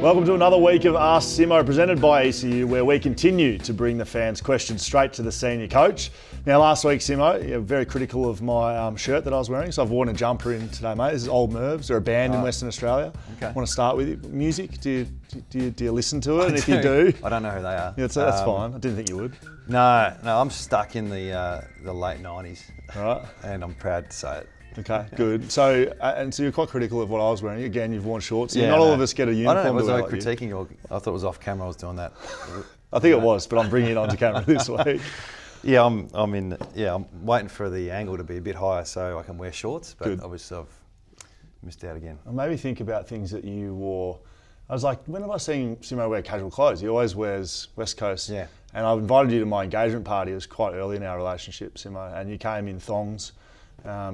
Welcome to another week of Ask Simmo, presented by ECU, where we continue to bring the fans' questions straight to the senior coach. Now, last week, Simmo, you're very critical of my shirt that I was wearing, so I've worn a jumper in today, mate. This is Old Mervs. They're a band in Western Australia. Okay. I want to start with you. Music, do you listen to it? And if you do... I don't know who they are. Yeah, that's fine. I didn't think you would. No, I'm stuck in the late 90s. All right. And I'm proud to say it. Okay, good. So, so you're quite critical of what I was wearing. Again, you've worn shorts. Yeah, Not all of us get a uniform. I don't know, was I like critiquing or I thought it was off camera I was doing that. I think it was, but I'm bringing it onto camera this week. Yeah, I'm waiting for the angle to be a bit higher so I can wear shorts, but Good. obviously I've missed out again. I'll maybe think about things that you wore. I was like, when have I seen Simmo wear casual clothes? He always wears West Coast. Yeah. And I invited you to my engagement party. It was quite early in our relationship, Simmo, and you came in thongs,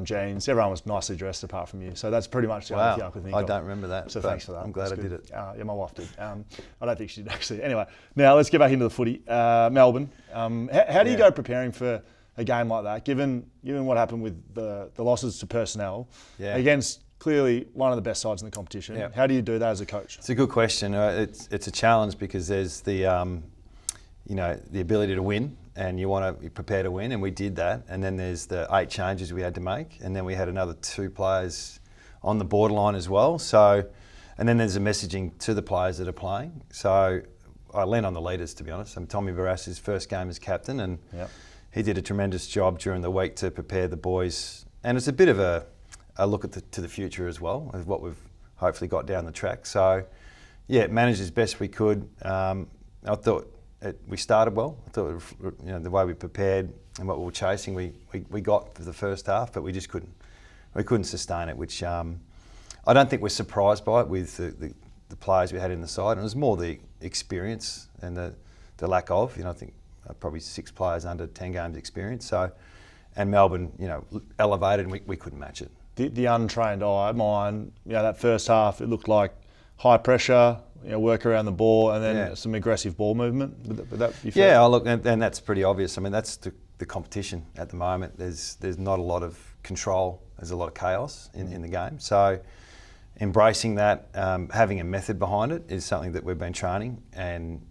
jeans. Everyone was nicely dressed apart from you. So that's pretty much the only thing I could think of. I don't remember that. So thanks for that. I'm glad That's I good. did it. Yeah, my wife did. I don't think she did actually. Anyway, now let's get back into the footy. Melbourne. How do you go preparing for a game like that, given what happened with the losses to personnel against clearly one of the best sides in the competition? Yeah. How do you do that as a coach? It's a good question. It's a challenge because there's the ability to win, and you want to be prepared to win, and we did that. And then there's the 8 changes we had to make, and then we had another 2 players on the borderline as well. So, and then there's the messaging to the players that are playing. So I lean on the leaders, to be honest. Tommy Barrass's first game as captain, and he did a tremendous job during the week to prepare the boys. And it's a bit of a look to the future as well, of what we've hopefully got down the track. So, yeah, managed as best we could. I thought we started well. I thought the way we prepared and what we were chasing, we got for the first half, but we just couldn't sustain it, which I don't think we're surprised by it with the players we had in the side. And it was more the experience and the lack of. I think probably 6 players under 10 games experience. So, and Melbourne, elevated, and we couldn't match it. The untrained eye, mine, that first half, it looked like high pressure, work around the ball, and then some aggressive ball movement. Would that be fair? Yeah, look, and that's pretty obvious. I mean, that's the competition at the moment. There's not a lot of control. There's a lot of chaos in the game. So embracing that, having a method behind it is something that we've been training, and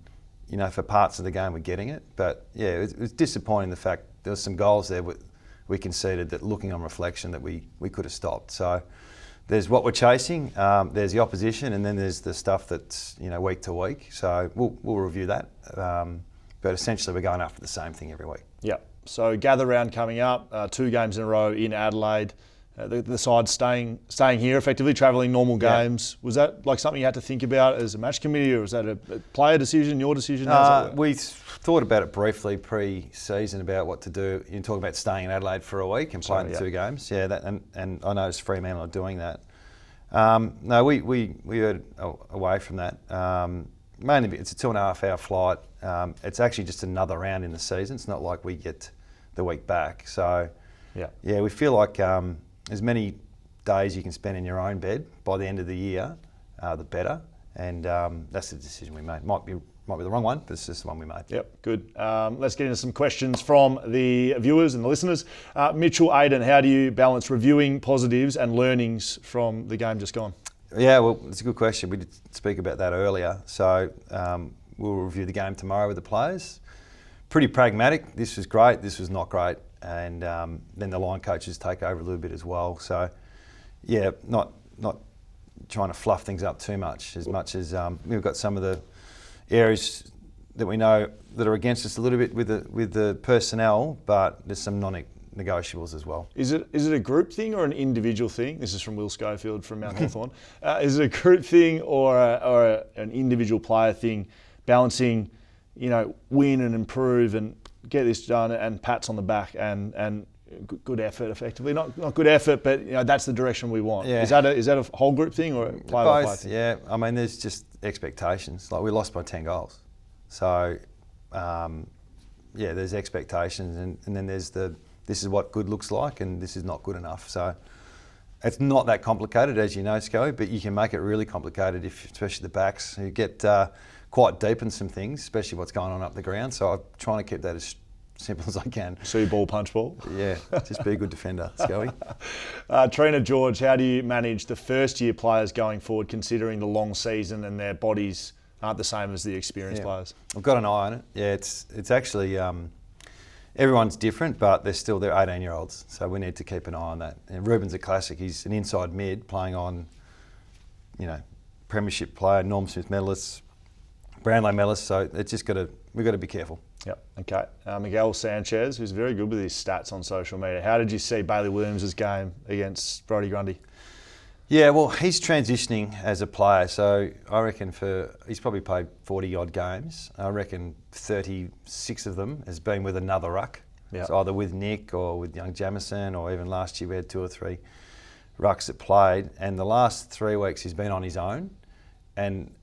for parts of the game we're getting it. But yeah, it was disappointing the fact there was some goals there we conceded that, looking on reflection, that we could have stopped. So there's what we're chasing, there's the opposition, and then there's the stuff that's week to week. So we'll review that. But essentially we're going after the same thing every week. Yeah. So gather round coming up, 2 games in a row in Adelaide. The side staying here, effectively travelling normal games. Was that like something you had to think about as a match committee, or was that a player decision, your decision? We thought about it briefly pre-season about what to do. You're talking about staying in Adelaide for a week and playing 2 games. Yeah, and I noticed Fremantle are doing that. No, we heard away from that. Mainly, it's a 2.5 hour flight. It's actually just another round in the season. It's not like we get the week back. So yeah, we feel like as many days you can spend in your own bed by the end of the year, the better. And that's the decision we made. Might be the wrong one, but it's just the one we made. Yep, good. Let's get into some questions from the viewers and the listeners. Mitchell Aiden, how do you balance reviewing positives and learnings from the game just gone? Yeah, well, it's a good question. We did speak about that earlier. So we'll review the game tomorrow with the players. Pretty pragmatic. This was great. This was not great. And then the line coaches take over a little bit as well. So, yeah, not trying to fluff things up too much as we've got some of the areas that we know that are against us a little bit with the personnel, but there's some non-negotiables as well. Is it a group thing or an individual thing? This is from Will Schofield from Mount Hawthorn. Is it a group thing or an individual player thing, balancing, win and improve and get this done and pats on the back and good effort effectively? Not good effort, but that's the direction we want. Yeah. Is that a whole group thing or a player by player thing? Yeah, I mean, there's just expectations. Like, we lost by 10 goals. So, there's expectations, and then there's this is what good looks like and this is not good enough. So it's not that complicated, as you know, Sco, but you can make it really complicated, especially the backs. You get quite deep in some things, especially what's going on up the ground. So I'm trying to keep that as simple as I can. See ball, punch ball. Yeah, just be a good defender, Scully. Trina George, how do you manage the first-year players going forward, considering the long season and their bodies aren't the same as the experienced players? I've got an eye on it. Yeah, it's actually everyone's different, but they're 18-year-olds, so we need to keep an eye on that. And Ruben's a classic. He's an inside mid playing on, premiership player, Norm Smith medalists, Brownlow medalists. So we've got to be careful. Yep. Okay. Miguel Sanchez, who's very good with his stats on social media. How did you see Bailey Williams' game against Brodie Grundy? Yeah, well, he's transitioning as a player. So I reckon he's probably played 40-odd games. I reckon 36 of them has been with another ruck. Yep. So either with Nick or with young Jamison, or even last year we had 2 or 3 rucks that played. And the last 3 weeks he's been on his own. And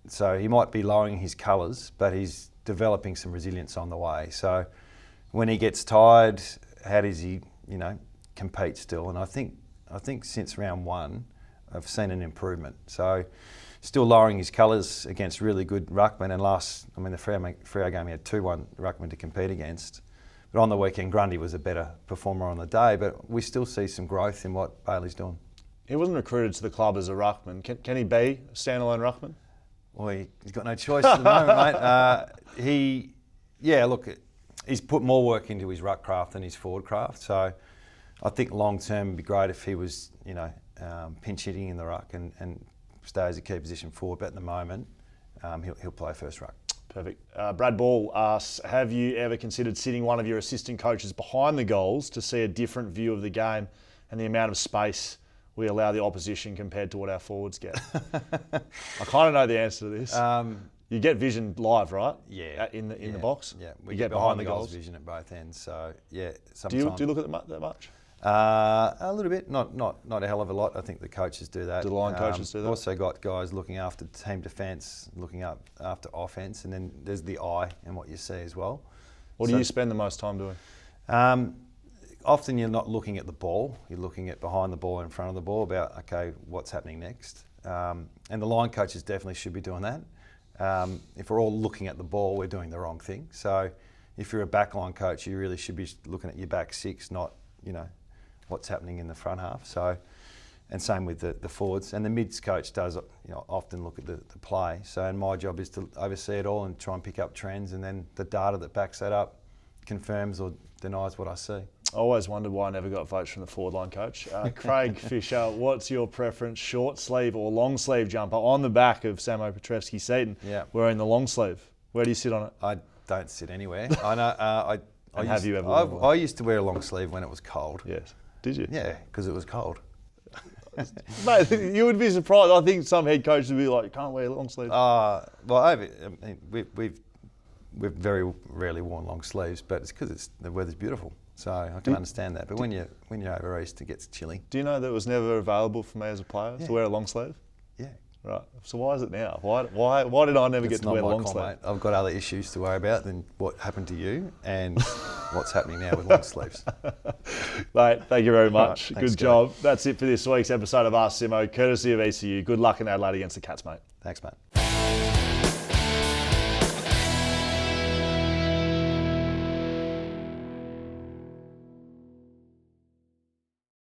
so he might be lowering his colours, but he's developing some resilience on the way. So when he gets tired, how does he, compete still? And I think since round 1, I've seen an improvement. So still lowering his colours against really good ruckmen. And the Freo game, he had 2-1 ruckmen to compete against. But on the weekend, Grundy was a better performer on the day. But we still see some growth in what Bailey's doing. He wasn't recruited to the club as a ruckman. Can he be a standalone ruckman? Well, he's got no choice at the moment, mate. He's put more work into his ruck craft than his forward craft. So I think long term it'd be great if he was, pinch hitting in the ruck and stay as a key position forward. But at the moment, he'll play first ruck. Perfect. Brad Ball asks, have you ever considered sitting one of your assistant coaches behind the goals to see a different view of the game and the amount of space we allow the opposition compared to what our forwards get? I kind of know the answer to this. You get vision live, right? Yeah. In the box? Yeah. We get behind the goals. Vision at both ends. So, yeah, Do you look at that much? A little bit, not a hell of a lot. I think the coaches do that. Do the line coaches do that? Also got guys looking after team defence, looking up after offence, and then there's the eye and what you see as well. What do you spend the most time doing? Often you're not looking at the ball, you're looking at behind the ball, in front of the ball, about, okay, what's happening next. And the line coaches definitely should be doing that. If we're all looking at the ball, we're doing the wrong thing. So if you're a backline coach, you really should be looking at your back six, not, what's happening in the front half. So, and same with the forwards. And the mids coach does, often look at the play. So, and my job is to oversee it all and try and pick up trends, and then the data that backs that up confirms or denies what I see. I always wondered why I never got votes from the forward line coach. Craig Fisher, what's your preference, short sleeve or long sleeve jumper on the back of Samo Petrevski-Seton wearing the long sleeve? Where do you sit on it? I don't sit anywhere. I know. I used to wear a long sleeve when it was cold. Yes. Did you? Yeah, because it was cold. Mate, you would be surprised. I think some head coaches would be like, you can't wear long sleeves. We've very rarely worn long sleeves, but it's because the weather's beautiful. So I can understand that. But when you're over east, it gets chilly. Do you know that it was never available for me as a player to wear a long sleeve? Yeah. Right. So why is it now? Why did I never get to wear a long sleeve? Mate. I've got other issues to worry about than what happened to you and what's happening now with long sleeves. Mate, thank you very much. Right, thanks, good job. That's it for this week's episode of Ask Simmo, courtesy of ECU. Good luck in Adelaide against the Cats, mate. Thanks, mate.